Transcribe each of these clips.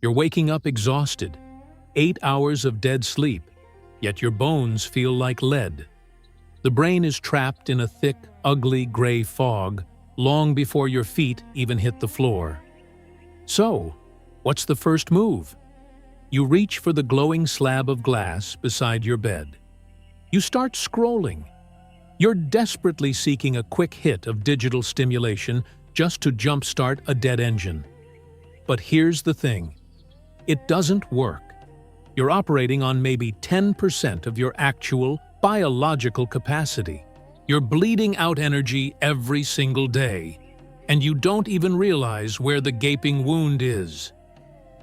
You're waking up exhausted, 8 hours of dead sleep, yet your bones feel like lead. The brain is trapped in a thick, ugly gray fog long before your feet even hit the floor. So, what's the first move? You reach for the glowing slab of glass beside your bed. You start scrolling. You're desperately seeking a quick hit of digital stimulation just to jumpstart a dead engine. But here's the thing. It doesn't work. You're operating on maybe 10% of your actual biological capacity. You're bleeding out energy every single day, and you don't even realize where the gaping wound is.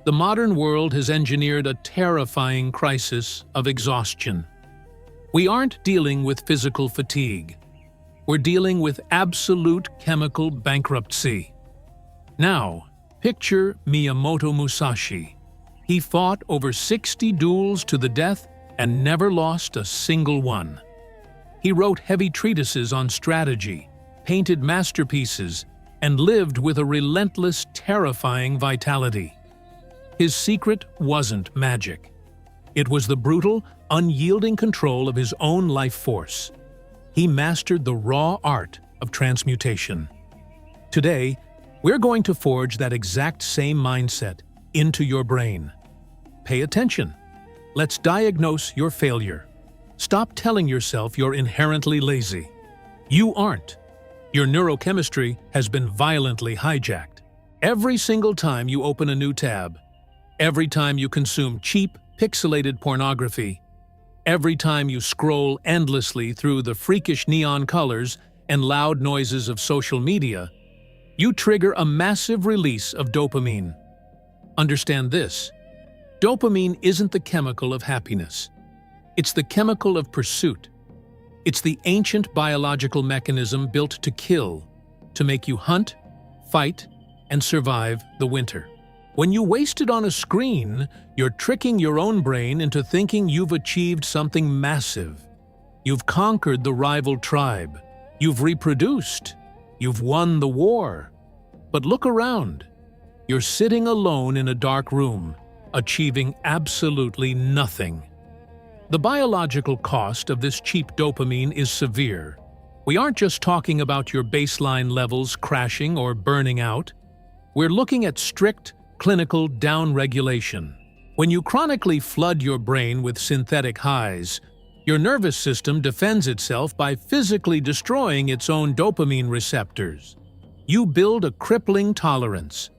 The modern world has engineered a terrifying crisis of exhaustion. We aren't dealing with physical fatigue. We're dealing with absolute chemical bankruptcy. Now, picture Miyamoto Musashi. He fought over 60 duels to the death and never lost a single one. He wrote heavy treatises on strategy, painted masterpieces, and lived with a relentless, terrifying vitality. His secret wasn't magic. It was the brutal, unyielding control of his own life force. He mastered the raw art of transmutation. Today, we're going to forge that exact same mindset into your brain. Pay attention. Let's diagnose your failure. Stop telling yourself you're inherently lazy. You aren't. Your neurochemistry has been violently hijacked. Every single time you open a new tab, every time you consume cheap, pixelated pornography, every time you scroll endlessly through the freakish neon colors and loud noises of social media, you trigger a massive release of dopamine. Understand this. Dopamine isn't the chemical of happiness. It's the chemical of pursuit. It's the ancient biological mechanism built to kill, to make you hunt, fight, and survive the winter. When you waste it on a screen, you're tricking your own brain into thinking you've achieved something massive. You've conquered the rival tribe. You've reproduced. You've won the war. But look around. You're sitting alone in a dark room, achieving absolutely nothing. The biological cost of this cheap dopamine is severe. We aren't just talking about your baseline levels crashing or burning out. We're looking at strict, clinical downregulation. When you chronically flood your brain with synthetic highs, your nervous system defends itself by physically destroying its own dopamine receptors. You build a crippling tolerance.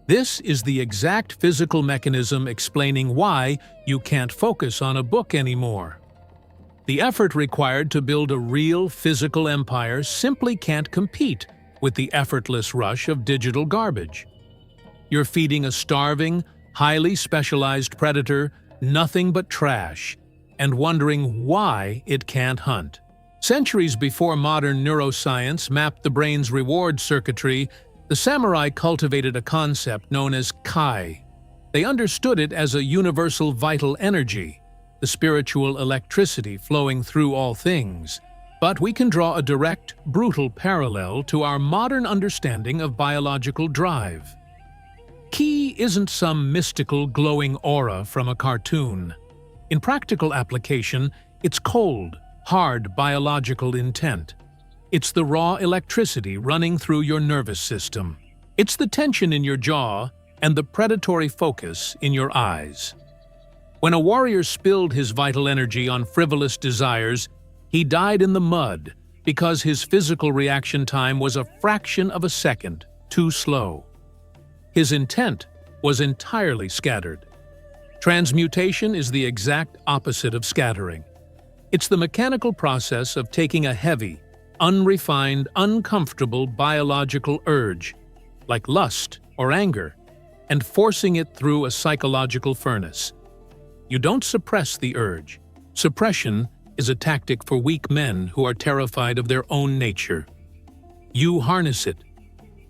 This is the exact physical mechanism explaining why you can't focus on a book anymore. The effort required to build a real physical empire simply can't compete with the effortless rush of digital garbage. You're feeding a starving, highly specialized predator nothing but trash and wondering why it can't hunt. Centuries before modern neuroscience mapped the brain's reward circuitry, the samurai cultivated a concept known as kai. They understood it as a universal vital energy, the spiritual electricity flowing through all things. But we can draw a direct, brutal parallel to our modern understanding of biological drive. Ki isn't some mystical, glowing aura from a cartoon. In practical application, it's cold, hard biological intent. It's the raw electricity running through your nervous system. It's the tension in your jaw and the predatory focus in your eyes. When a warrior spilled his vital energy on frivolous desires, he died in the mud because his physical reaction time was a fraction of a second too slow. His intent was entirely scattered. Transmutation is the exact opposite of scattering. It's the mechanical process of taking a heavy, unrefined, uncomfortable biological urge, like lust or anger, and forcing it through a psychological furnace. You don't suppress the urge. Suppression is a tactic for weak men who are terrified of their own nature. You harness it.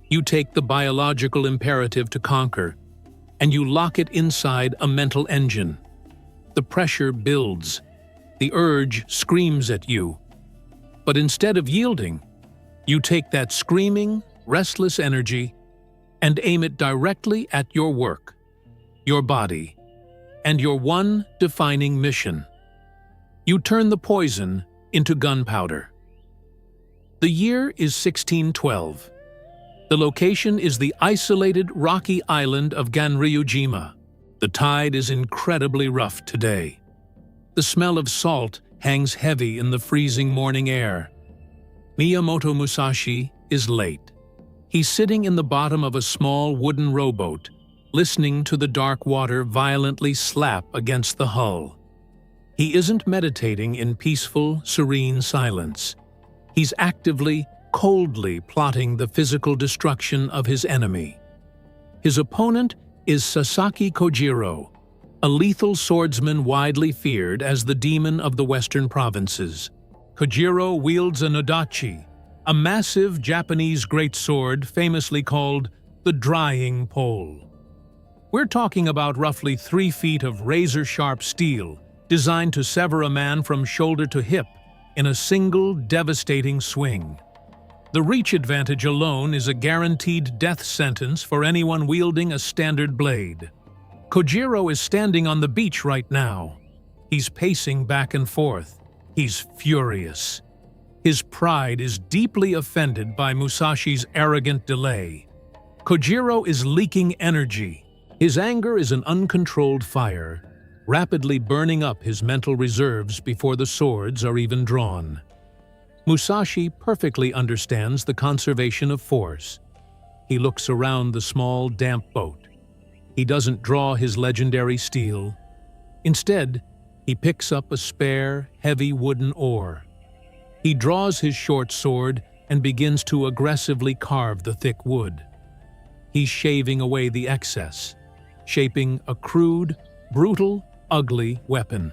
You take the biological imperative to conquer, and you lock it inside a mental engine. The pressure builds. The urge screams at you. But instead of yielding, you take that screaming, restless energy and aim it directly at your work. your body, and your one defining mission. You turn the poison into gunpowder. The year is 1612. The location is the isolated rocky island of Ganryujima. The tide is incredibly rough today. The smell of salt hangs heavy in the freezing morning air. Miyamoto Musashi is late. He's sitting in the bottom of a small wooden rowboat, listening to the dark water violently slap against the hull. He isn't meditating in peaceful, serene silence. He's actively, coldly plotting the physical destruction of his enemy. His opponent is Sasaki Kojiro, a lethal swordsman widely feared as the demon of the western provinces. Kojiro wields a nodachi, a massive Japanese greatsword famously called the drying pole. We're talking about roughly 3 feet of razor-sharp steel, designed to sever a man from shoulder to hip in a single devastating swing. The reach advantage alone is a guaranteed death sentence for anyone wielding a standard blade. Kojiro is standing on the beach right now. He's pacing back and forth. He's furious. His pride is deeply offended by Musashi's arrogant delay. Kojiro is leaking energy. His anger is an uncontrolled fire, rapidly burning up his mental reserves before the swords are even drawn. Musashi perfectly understands the conservation of force. He looks around the small, damp boat. He doesn't draw his legendary steel. Instead, he picks up a spare, heavy wooden oar. He draws his short sword and begins to aggressively carve the thick wood. He's shaving away the excess, shaping a crude, brutal, ugly weapon.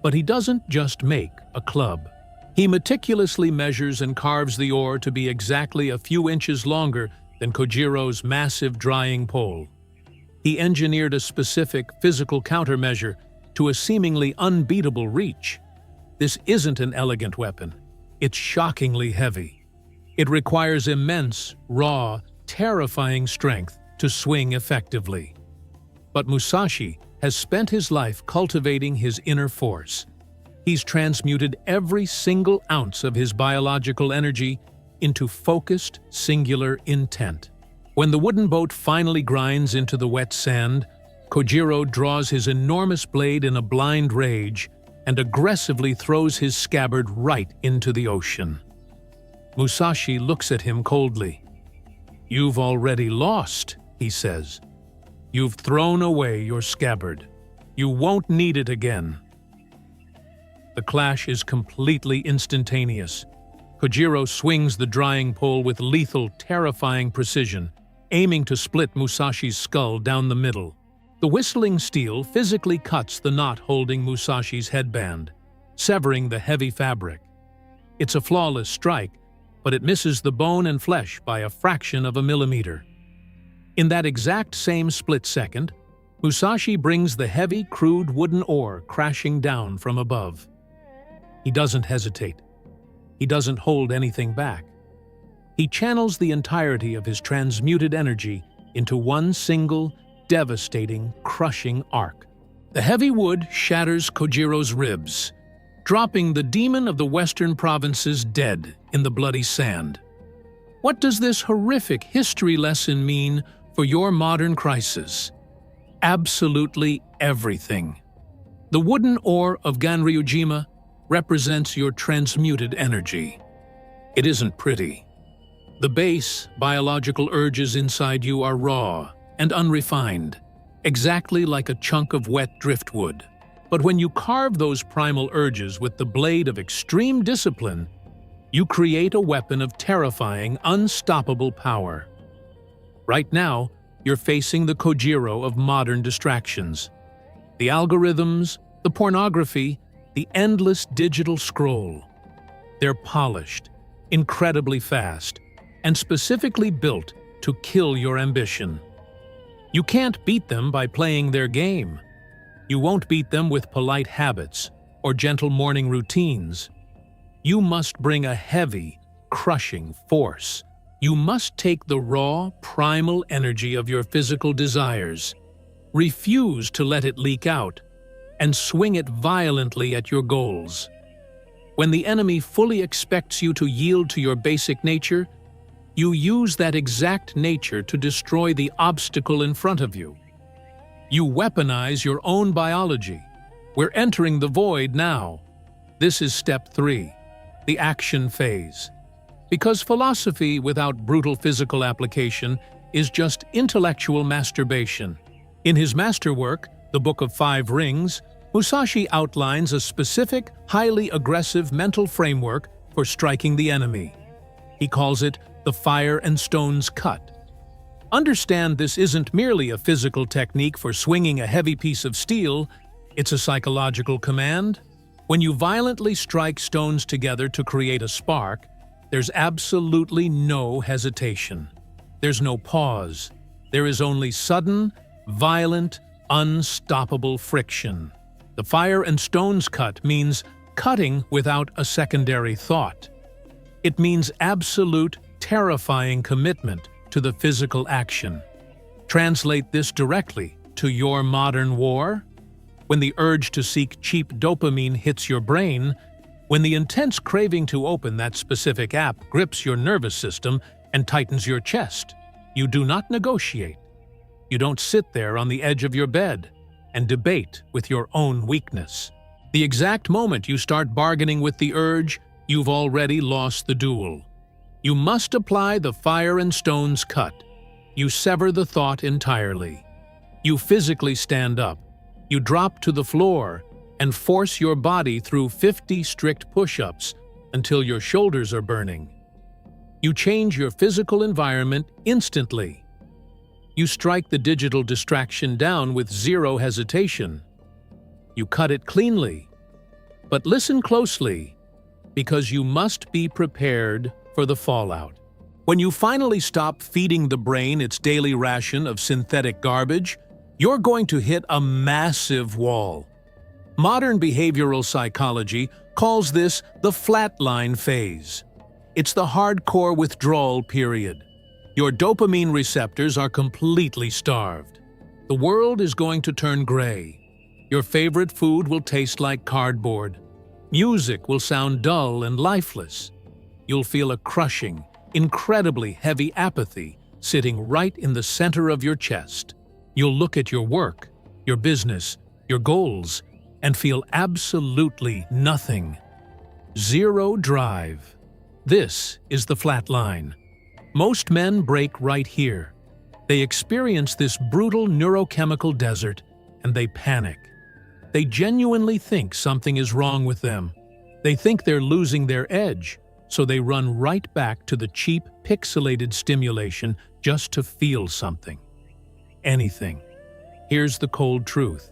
But he doesn't just make a club. He meticulously measures and carves the oar to be exactly a few inches longer than Kojiro's massive drying pole. He engineered a specific physical countermeasure to a seemingly unbeatable reach. This isn't an elegant weapon. It's shockingly heavy. It requires immense, raw, terrifying strength to swing effectively. But Musashi has spent his life cultivating his inner force. He's transmuted every single ounce of his biological energy into focused, singular intent. When the wooden boat finally grinds into the wet sand, Kojiro draws his enormous blade in a blind rage and aggressively throws his scabbard right into the ocean. Musashi looks at him coldly. "You've already lost," he says. "You've thrown away your scabbard. You won't need it again." The clash is completely instantaneous. Kojiro swings the drying pole with lethal, terrifying precision, aiming to split Musashi's skull down the middle. The whistling steel physically cuts the knot holding Musashi's headband, severing the heavy fabric. It's a flawless strike, but it misses the bone and flesh by a fraction of a millimeter. In that exact same split second, Musashi brings the heavy, crude wooden oar crashing down from above. He doesn't hesitate. He doesn't hold anything back. He channels the entirety of his transmuted energy into one single, devastating, crushing arc. The heavy wood shatters Kojiro's ribs, dropping the demon of the western provinces dead in the bloody sand. What does this horrific history lesson mean for your modern crisis? Absolutely everything. The wooden oar of Ganryujima represents your transmuted energy. It isn't pretty. The base, biological urges inside you are raw and unrefined, exactly like a chunk of wet driftwood. But when you carve those primal urges with the blade of extreme discipline, you create a weapon of terrifying, unstoppable power. Right now, you're facing the Kojiro of modern distractions. The algorithms, the pornography, the endless digital scroll. They're polished, incredibly fast, and specifically built to kill your ambition. You can't beat them by playing their game. You won't beat them with polite habits or gentle morning routines. You must bring a heavy, crushing force. You must take the raw, primal energy of your physical desires Refuse to let it leak out, and swing it violently at your goals. When the enemy fully expects you to yield to your basic nature, you use that exact nature to destroy the obstacle in front of you. You weaponize your own biology. We're entering the void now. This is step 3, the action phase. Because philosophy without brutal physical application is just intellectual masturbation. In his masterwork, The Book of Five Rings, Musashi outlines a specific, highly aggressive mental framework for striking the enemy. He calls it the fire and stones cut. Understand this isn't merely a physical technique for swinging a heavy piece of steel, it's a psychological command. When you violently strike stones together to create a spark, there's absolutely no hesitation. There's no pause. There is only sudden, violent, unstoppable friction. The fire and stones cut means cutting without a secondary thought. It means absolute, terrifying commitment to the physical action. Translate this directly to your modern war. When the urge to seek cheap dopamine hits your brain, when the intense craving to open that specific app grips your nervous system and tightens your chest, you do not negotiate. You don't sit there on the edge of your bed and debate with your own weakness. The exact moment you start bargaining with the urge, you've already lost the duel. You must apply the fire and stones cut. You sever the thought entirely. You physically stand up. You drop to the floor and force your body through 50 strict push-ups until your shoulders are burning. You change your physical environment instantly. You strike the digital distraction down with zero hesitation. You cut it cleanly. But listen closely, because you must be prepared for the fallout. When you finally stop feeding the brain its daily ration of synthetic garbage, you're going to hit a massive wall. Modern behavioral psychology calls this the flatline phase. It's the hardcore withdrawal period. Your dopamine receptors are completely starved. The world is going to turn gray. Your favorite food will taste like cardboard. Music will sound dull and lifeless. You'll feel a crushing, incredibly heavy apathy sitting right in the center of your chest. You'll look at your work, your business, your goals, and feel absolutely nothing. Zero drive. This is the flat line. Most men break right here. They experience this brutal neurochemical desert and they panic. They genuinely think something is wrong with them. They think they're losing their edge, so they run right back to the cheap, pixelated stimulation just to feel something. Anything. Here's the cold truth.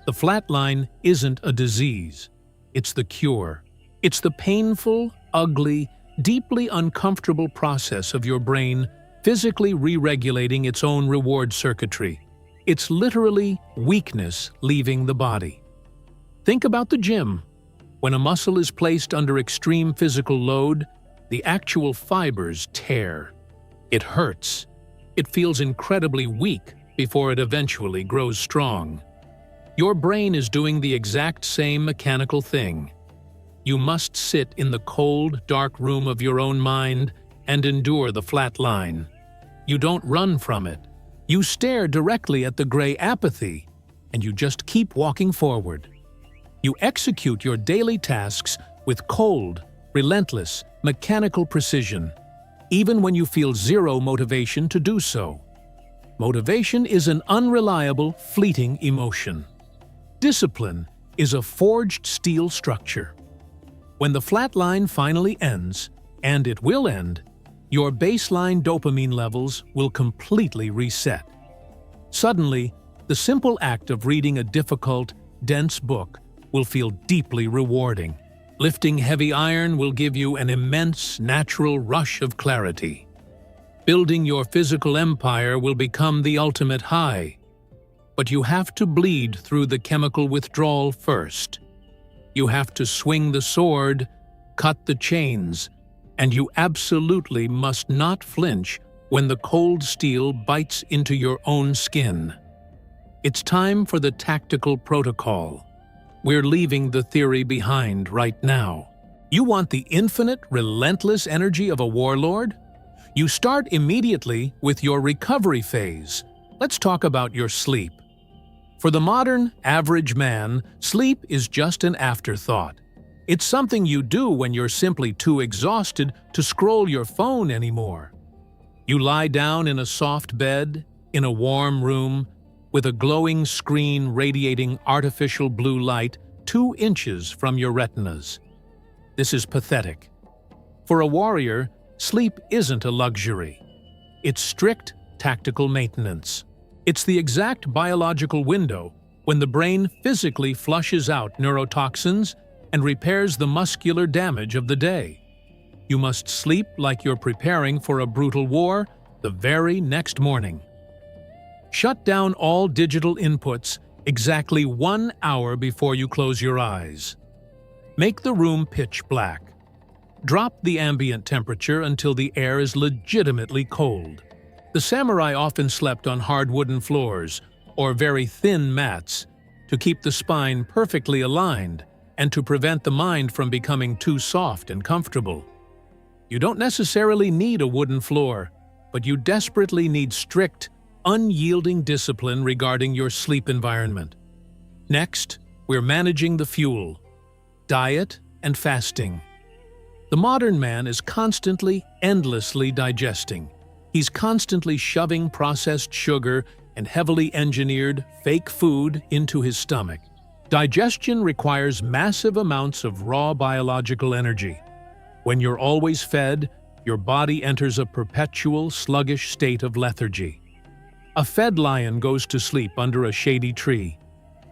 The flatline isn't a disease. It's the cure. It's the painful, ugly, deeply uncomfortable process of your brain physically re-regulating its own reward circuitry. It's literally weakness leaving the body. Think about the gym. When a muscle is placed under extreme physical load, the actual fibers tear. It hurts. It feels incredibly weak before it eventually grows strong. Your brain is doing the exact same mechanical thing. You must sit in the cold, dark room of your own mind and endure the flat line. You don't run from it. You stare directly at the gray apathy, and you just keep walking forward. You execute your daily tasks with cold, relentless, mechanical precision, even when you feel zero motivation to do so. Motivation is an unreliable, fleeting emotion. Discipline is a forged steel structure. When the flat line finally ends, and it will end, your baseline dopamine levels will completely reset. Suddenly, the simple act of reading a difficult, dense book will feel deeply rewarding. Lifting heavy iron will give you an immense, natural rush of clarity. Building your physical empire will become the ultimate high. But you have to bleed through the chemical withdrawal first. You have to swing the sword, cut the chains, and you absolutely must not flinch when the cold steel bites into your own skin. It's time for the tactical protocol. We're leaving the theory behind right now. You want the infinite, relentless energy of a warlord? You start immediately with your recovery phase. Let's talk about your sleep. For the modern, average man, sleep is just an afterthought. It's something you do when you're simply too exhausted to scroll your phone anymore. You lie down in a soft bed, in a warm room, with a glowing screen radiating artificial blue light 2 inches from your retinas. This is pathetic. For a warrior, sleep isn't a luxury. It's strict tactical maintenance. It's the exact biological window when the brain physically flushes out neurotoxins and repairs the muscular damage of the day. You must sleep like you're preparing for a brutal war the very next morning. Shut down all digital inputs exactly 1 hour before you close your eyes. Make the room pitch black. Drop the ambient temperature until the air is legitimately cold. The samurai often slept on hard wooden floors or very thin mats to keep the spine perfectly aligned and to prevent the mind from becoming too soft and comfortable. You don't necessarily need a wooden floor, but you desperately need strict, unyielding discipline regarding your sleep environment. Next, we're managing the fuel, diet, and fasting. The modern man is constantly, endlessly digesting. He's constantly shoving processed sugar and heavily engineered fake food into his stomach. Digestion requires massive amounts of raw biological energy. When you're always fed, your body enters a perpetual, sluggish state of lethargy. A fed lion goes to sleep under a shady tree.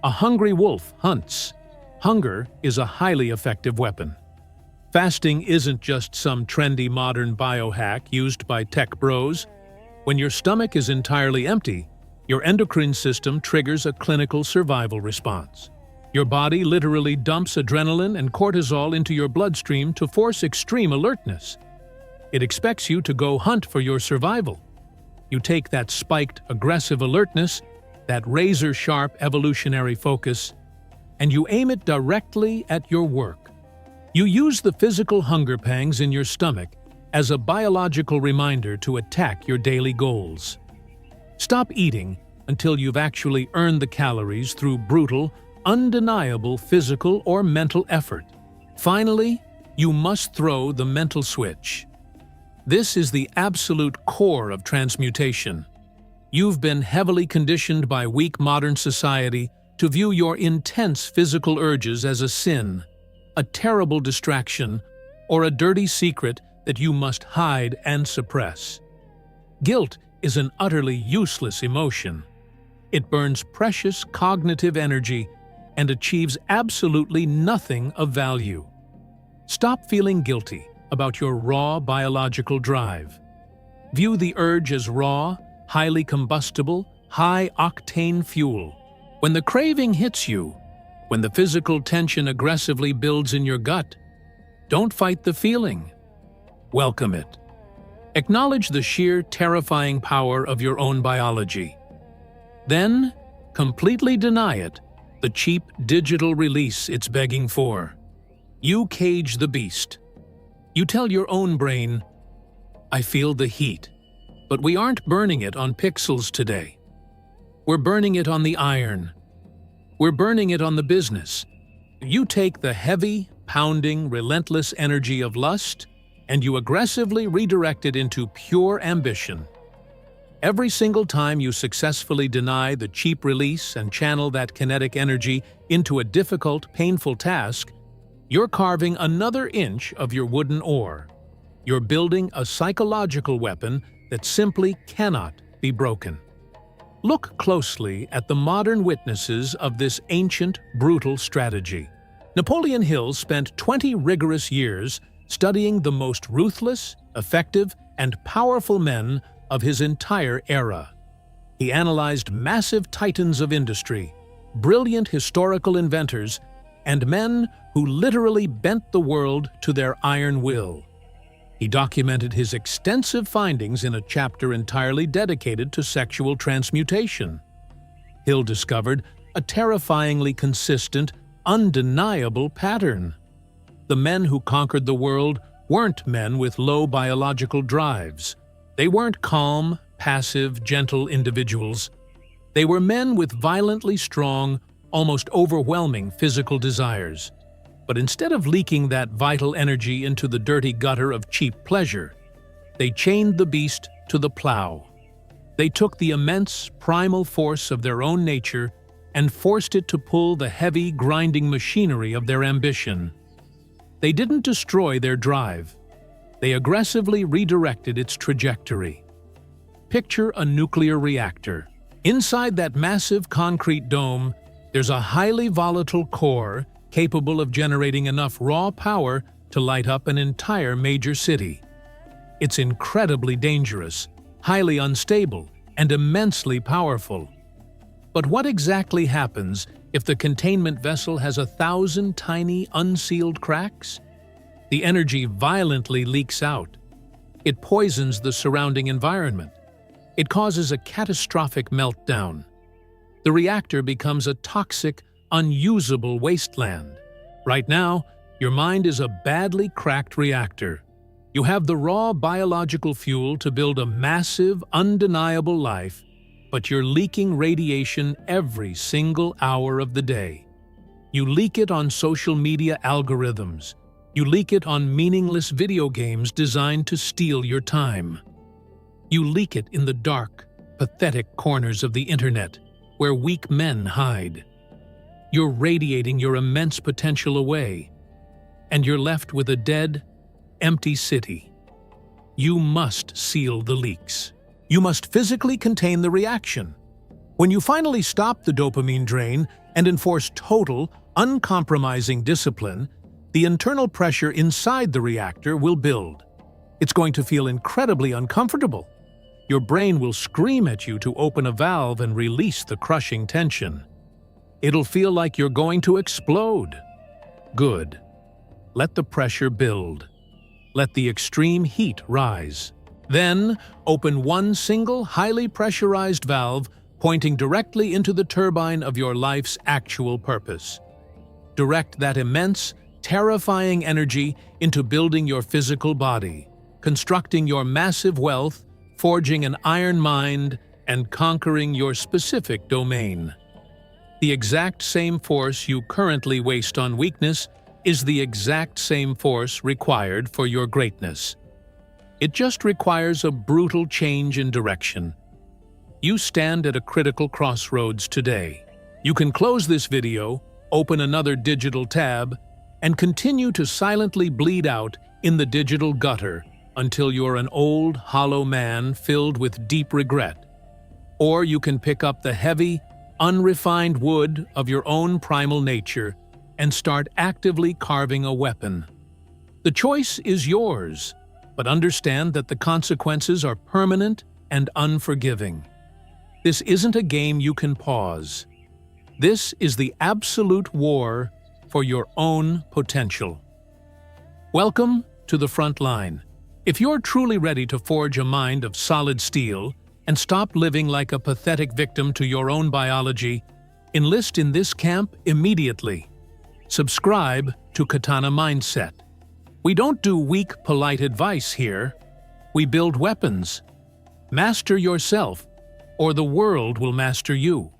A hungry wolf hunts. Hunger is a highly effective weapon. Fasting isn't just some trendy modern biohack used by tech bros. When your stomach is entirely empty, your endocrine system triggers a clinical survival response. Your body literally dumps adrenaline and cortisol into your bloodstream to force extreme alertness. It expects you to go hunt for your survival. You take that spiked, aggressive alertness, that razor-sharp evolutionary focus, and you aim it directly at your work. You use the physical hunger pangs in your stomach as a biological reminder to attack your daily goals. Stop eating until you've actually earned the calories through brutal, undeniable physical or mental effort. Finally, you must throw the mental switch. This is the absolute core of transmutation. You've been heavily conditioned by weak modern society to view your intense physical urges as a sin, a terrible distraction, or a dirty secret that you must hide and suppress. Guilt is an utterly useless emotion. It burns precious cognitive energy and achieves absolutely nothing of value. Stop feeling guilty about your raw biological drive. View the urge as raw, highly combustible, high-octane fuel. When the craving hits you, when the physical tension aggressively builds in your gut, don't fight the feeling. Welcome it. Acknowledge the sheer terrifying power of your own biology. Then, completely deny it, the cheap digital release it's begging for. You cage the beast. You tell your own brain, I feel the heat, but we aren't burning it on pixels today. We're burning it on the iron. We're burning it on the business. You take the heavy, pounding, relentless energy of lust and you aggressively redirect it into pure ambition. Every single time you successfully deny the cheap release and channel that kinetic energy into a difficult, painful task, you're carving another inch of your wooden ore. You're building a psychological weapon that simply cannot be broken. Look closely at the modern witnesses of this ancient, brutal strategy. Napoleon Hill spent 20 rigorous years studying the most ruthless, effective, and powerful men of his entire era. He analyzed massive titans of industry, brilliant historical inventors, and men who literally bent the world to their iron will. He documented his extensive findings in a chapter entirely dedicated to sexual transmutation. Hill discovered a terrifyingly consistent, undeniable pattern. The men who conquered the world weren't men with low biological drives. They weren't calm, passive, gentle individuals. They were men with violently strong, almost overwhelming physical desires. But instead of leaking that vital energy into the dirty gutter of cheap pleasure, they chained the beast to the plow. They took the immense, primal force of their own nature and forced it to pull the heavy, grinding machinery of their ambition. They didn't destroy their drive. They aggressively redirected its trajectory. Picture a nuclear reactor. Inside that massive concrete dome, there's a highly volatile core capable of generating enough raw power to light up an entire major city. It's incredibly dangerous, highly unstable, and immensely powerful. But what exactly happens if the containment vessel has 1,000 tiny, unsealed cracks? The energy violently leaks out. It poisons the surrounding environment. It causes a catastrophic meltdown. The reactor becomes a toxic, unusable wasteland. Right now, your mind is a badly cracked reactor. You have the raw biological fuel to build a massive, undeniable life, but you're leaking radiation every single hour of the day. You leak it on social media algorithms. You leak it on meaningless video games designed to steal your time. You leak it in the dark, pathetic corners of the internet, where weak men hide. You're radiating your immense potential away, and you're left with a dead, empty city. You must seal the leaks. You must physically contain the reaction. When you finally stop the dopamine drain and enforce total, uncompromising discipline, the internal pressure inside the reactor will build. It's going to feel incredibly uncomfortable. Your brain will scream at you to open a valve and release the crushing tension. It'll feel like you're going to explode. Good. Let the pressure build. Let the extreme heat rise. Then, open one single, highly pressurized valve pointing directly into the turbine of your life's actual purpose. Direct that immense, terrifying energy into building your physical body, constructing your massive wealth, forging an iron mind, and conquering your specific domain. The exact same force you currently waste on weakness is the exact same force required for your greatness. It just requires a brutal change in direction. You stand at a critical crossroads today. You can close this video, open another digital tab, and continue to silently bleed out in the digital gutter until you're an old, hollow man filled with deep regret. Or you can pick up the heavy, unrefined wood of your own primal nature and start actively carving a weapon. The choice is yours, but understand that the consequences are permanent and unforgiving. This isn't a game you can pause. This is the absolute war for your own potential. Welcome to the front line. If you're truly ready to forge a mind of solid steel and stop living like a pathetic victim to your own biology, enlist in this camp immediately. Subscribe to Katana Mindset. We don't do weak, polite advice here. We build weapons. Master yourself, or the world will master you.